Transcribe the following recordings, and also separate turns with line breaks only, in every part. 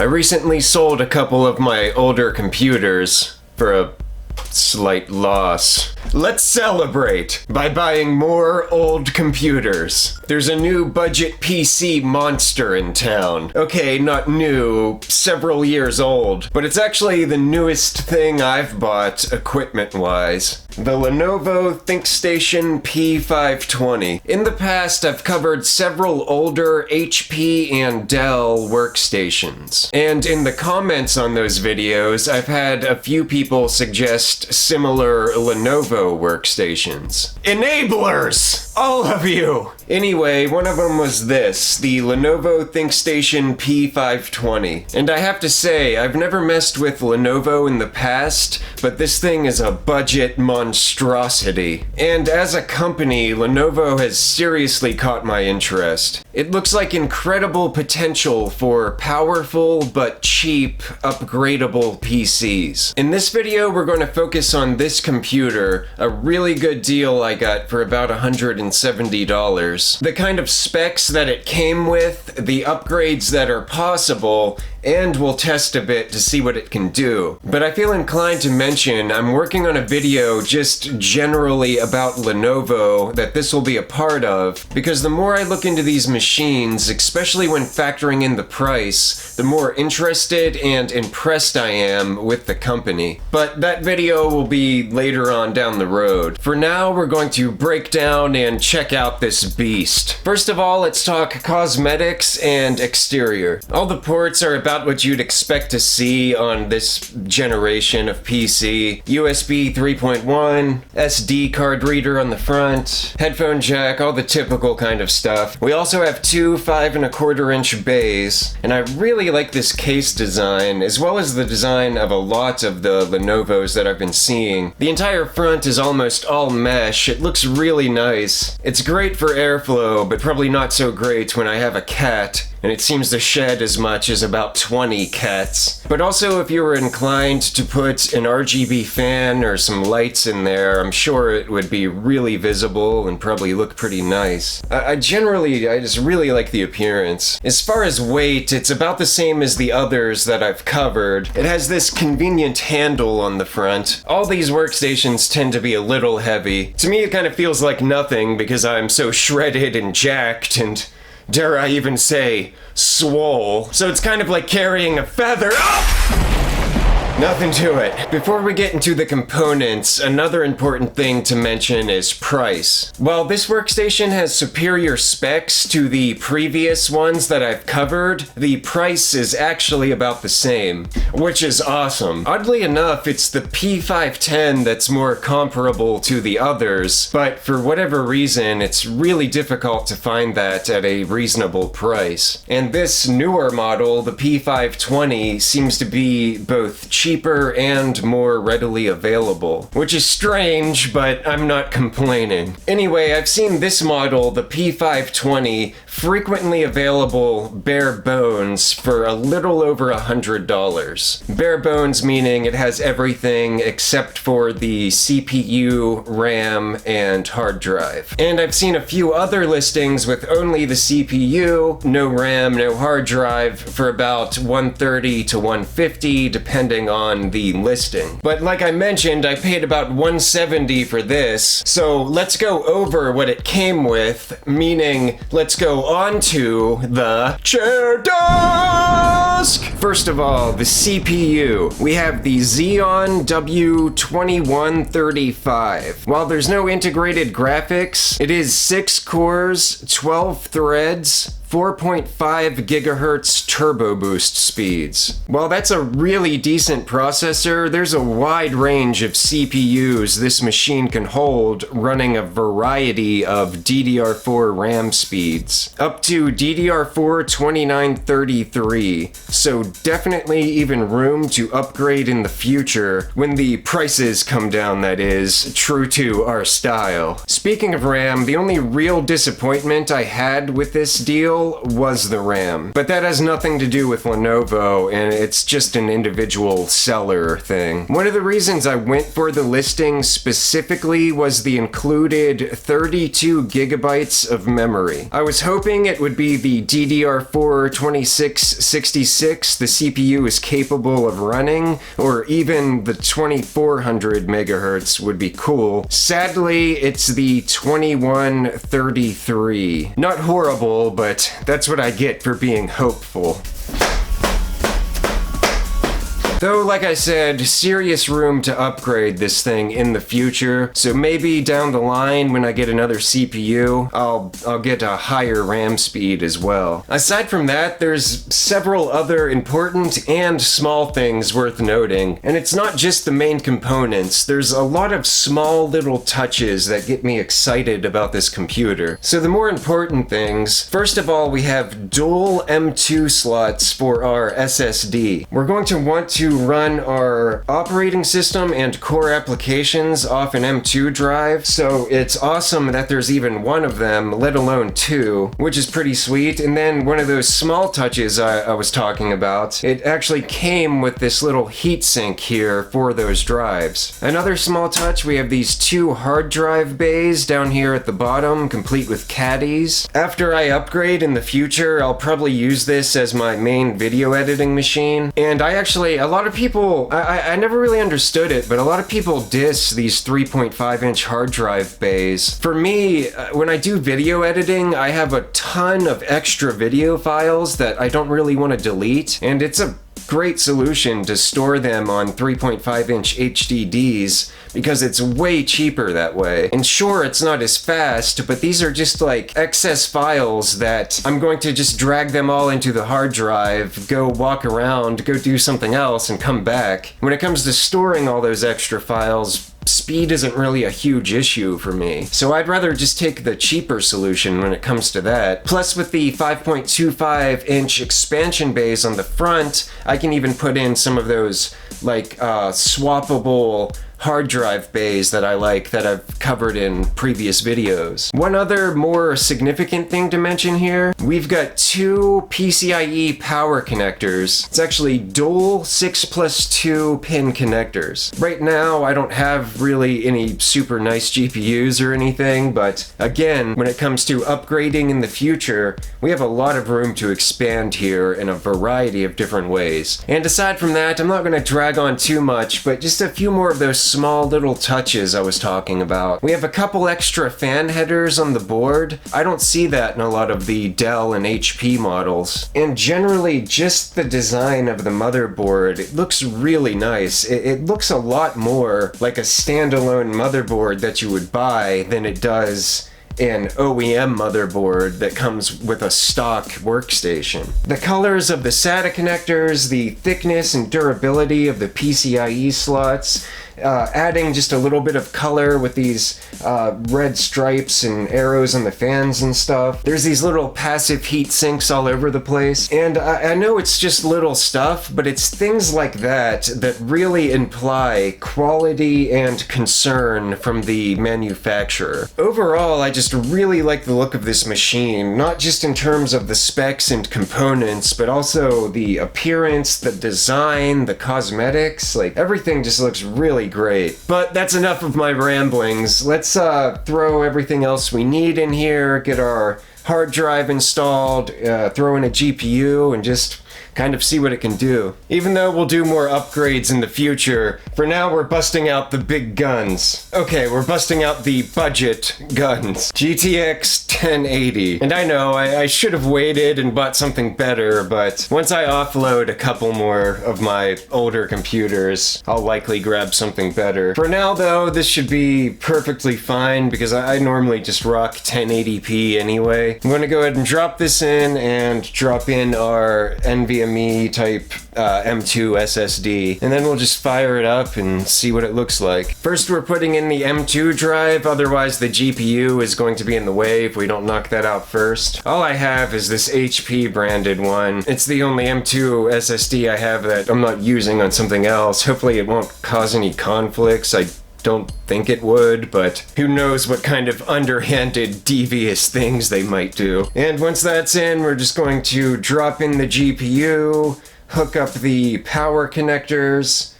I recently sold a couple of my older computers for a slight loss. Let's celebrate by buying more old computers. There's a new budget PC monster in town. Okay, not new, several years old, but it's actually the newest thing I've bought equipment-wise. The Lenovo ThinkStation P520. In the past, I've covered several older HP and Dell workstations. And in the comments on those videos, I've had a few people suggest similar Lenovo workstations. Enablers! All of you! Anyway, one of them was this, the Lenovo ThinkStation P520. And I have to say, I've never messed with Lenovo in the past, but this thing is a budget monstrosity. And as a company, Lenovo has seriously caught my interest. It looks like incredible potential for powerful but cheap, upgradable PCs. In this video, we're going to focus on this computer, a really good deal I got for about $170. The kind of specs that it came with, the upgrades that are possible, and we'll test a bit to see what it can do. But I feel inclined to mention I'm working on a video just generally about Lenovo that this will be a part of, because the more I look into these machines, especially when factoring in the price, the more interested and impressed I am with the company. But that video will be later on down the road. For now, we're going to break down and check out this beast. First of all, let's talk cosmetics and exterior. All the ports are about what you'd expect to see on this generation of PC. USB 3.1, SD card reader on the front, headphone jack, all the typical kind of stuff. We also have two 5¼ bays, and I really like this case design, as well as the design of a lot of the Lenovos that I've been seeing. The entire front is almost all mesh. It looks really nice. It's great for airflow, but probably not so great when I have a cat, and it seems to shed as much as about 20 cats. But also, if you were inclined to put an RGB fan or some lights in there, I'm sure it would be really visible and probably look pretty nice. I just really like the appearance. As far as weight, it's about the same as the others that I've covered. It has this convenient handle on the front. All these workstations tend to be a little heavy. To me, it kind of feels like nothing because I'm so shredded and jacked and, dare I even say, swole. So it's kind of like carrying a feather. Oh! Nothing to it. Before we get into the components, another important thing to mention is price. While this workstation has superior specs to the previous ones that I've covered, the price is actually about the same, which is awesome. Oddly enough, it's the P510 that's more comparable to the others, but for whatever reason, it's really difficult to find that at a reasonable price. And this newer model, the P520, seems to be both cheaper and more readily available, which is strange, but I'm not complaining. Anyway, I've seen this model, the P520, frequently available bare bones for a little over $100. Bare bones meaning it has everything except for the CPU, RAM, and hard drive. And I've seen a few other listings with only the CPU, no RAM, no hard drive, for about $130 to $150 depending on the listing. But like I mentioned, I paid about $170 for this, so let's go over what it came with, meaning let's go on to the chair desk! First of all, the CPU. We have the Xeon W2135. While there's no integrated graphics, it is 6 cores, 12 threads, 4.5 gigahertz turbo boost speeds. While that's a really decent processor, there's a wide range of CPUs this machine can hold running a variety of DDR4 RAM speeds, up to DDR4 2933, so definitely even room to upgrade in the future when the prices come down, that is, true to our style. Speaking of RAM, the only real disappointment I had with this deal deal was the RAM. But that has nothing to do with Lenovo, and it's just an individual seller thing. One of the reasons I went for the listing specifically was the included 32 gigabytes of memory. I was hoping it would be the DDR4 2666 the CPU is capable of running, or even the 2400 megahertz would be cool. Sadly, it's the 2133. Not horrible, but that's what I get for being hopeful. Though, like I said, serious room to upgrade this thing in the future, so maybe down the line when I get another CPU, I'll get a higher RAM speed as well. Aside from that, there's several other important and small things worth noting, and it's not just the main components. There's a lot of small little touches that get me excited about this computer. So the more important things, first of all, we have dual M2 slots for our SSD. We're going to want to run our operating system and core applications off an M2 drive, so it's awesome that there's even one of them, let alone two, which is pretty sweet. And then one of those small touches I was talking about, it actually came with this little heatsink here for those drives. Another small touch, we have these two hard drive bays down here at the bottom, complete with caddies. After I upgrade in the future, I'll probably use this as my main video editing machine. And a lot of people, I never really understood it, but a lot of people diss these 3.5-inch hard drive bays. For me, when I do video editing, I have a ton of extra video files that I don't really want to delete, and it's a great solution to store them on 3.5-inch HDDs because it's way cheaper that way. And sure, it's not as fast, but these are just like excess files that I'm going to just drag them all into the hard drive, go walk around, go do something else, and come back. When it comes to storing all those extra files, speed isn't really a huge issue for me, so I'd rather just take the cheaper solution when it comes to that. Plus, with the 5.25-inch expansion bays on the front, I can even put in some of those like swappable hard drive bays that I like that I've covered in previous videos. One other more significant thing to mention here, we've got two PCIe power connectors. It's actually dual 6+2 pin connectors. Right now, I don't have really any super nice GPUs or anything, but again, when it comes to upgrading in the future, we have a lot of room to expand here in a variety of different ways. And aside from that, I'm not going to drag on too much, but just a few more of those small little touches I was talking about. We have a couple extra fan headers on the board. I don't see that in a lot of the Dell and HP models. And generally, just the design of the motherboard, it looks really nice. It looks a lot more like a standalone motherboard that you would buy than it does an OEM motherboard that comes with a stock workstation. The colors of the SATA connectors, the thickness and durability of the PCIe slots, adding just a little bit of color with these red stripes and arrows on the fans and stuff. There's these little passive heat sinks all over the place. And I know it's just little stuff, but it's things like that that really imply quality and concern from the manufacturer. Overall, I just really like the look of this machine, not just in terms of the specs and components, but also the appearance, the design, the cosmetics, like everything just looks really great. But that's enough of my ramblings. Let's throw everything else we need in here, get our hard drive installed, throw in a GPU, and just kind of see what it can do. Even though we'll do more upgrades in the future, for now we're busting out the big guns. Okay, we're busting out the budget guns. GTX 1080. And I know, I should have waited and bought something better, but once I offload a couple more of my older computers, I'll likely grab something better. For now though, this should be perfectly fine because I normally just rock 1080p anyway. I'm gonna go ahead and drop this in and drop in our NVMe type M2 SSD, and then we'll just fire it up and see what it looks like. First, we're putting in the M2 drive, otherwise the GPU is going to be in the way if we don't knock that out first. All I have is this HP branded one. It's the only M2 SSD I have that I'm not using on something else. Hopefully it won't cause any conflicts. I don't think it would, but who knows what kind of underhanded, devious things they might do. And once that's in, we're just going to drop in the GPU, hook up the power connectors,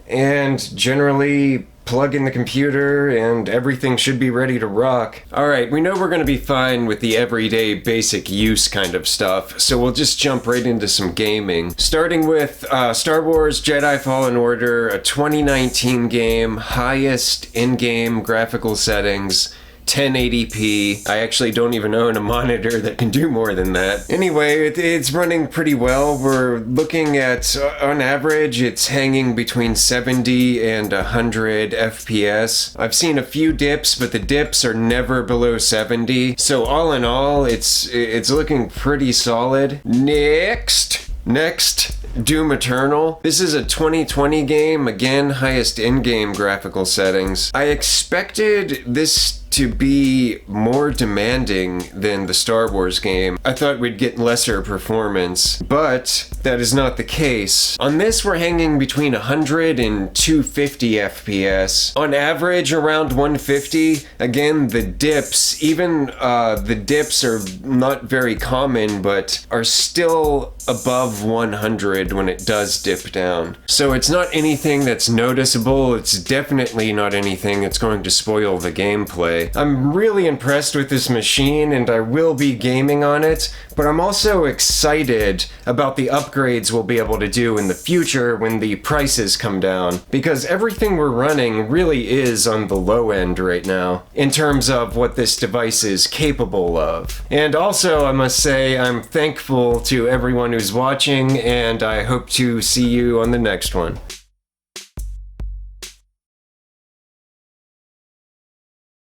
and generally plug in the computer, and everything should be ready to rock. Alright, we know we're gonna be fine with the everyday basic use kind of stuff, so we'll just jump right into some gaming. Starting with Star Wars Jedi Fallen Order, a 2019 game, highest in-game graphical settings, 1080p. I actually don't even own a monitor that can do more than that. Anyway, it's running pretty well. We're looking at, on average, it's hanging between 70 and 100 FPS. I've seen a few dips, but the dips are never below 70. So all in all, it's looking pretty solid. Next, Doom Eternal. This is a 2020 game, again, highest in-game graphical settings. I expected this to be more demanding than the Star Wars game. I thought we'd get lesser performance, but that is not the case. On this, we're hanging between 100 and 250 FPS. On average, around 150. Again, the dips, even the dips are not very common, but are still above 100 when it does dip down. So it's not anything that's noticeable. It's definitely not anything that's going to spoil the gameplay. I'm really impressed with this machine, and I will be gaming on it, but I'm also excited about the upgrades we'll be able to do in the future when the prices come down, because everything we're running really is on the low end right now in terms of what this device is capable of. And also, I must say, I'm thankful to everyone who's watching, and I hope to see you on the next one.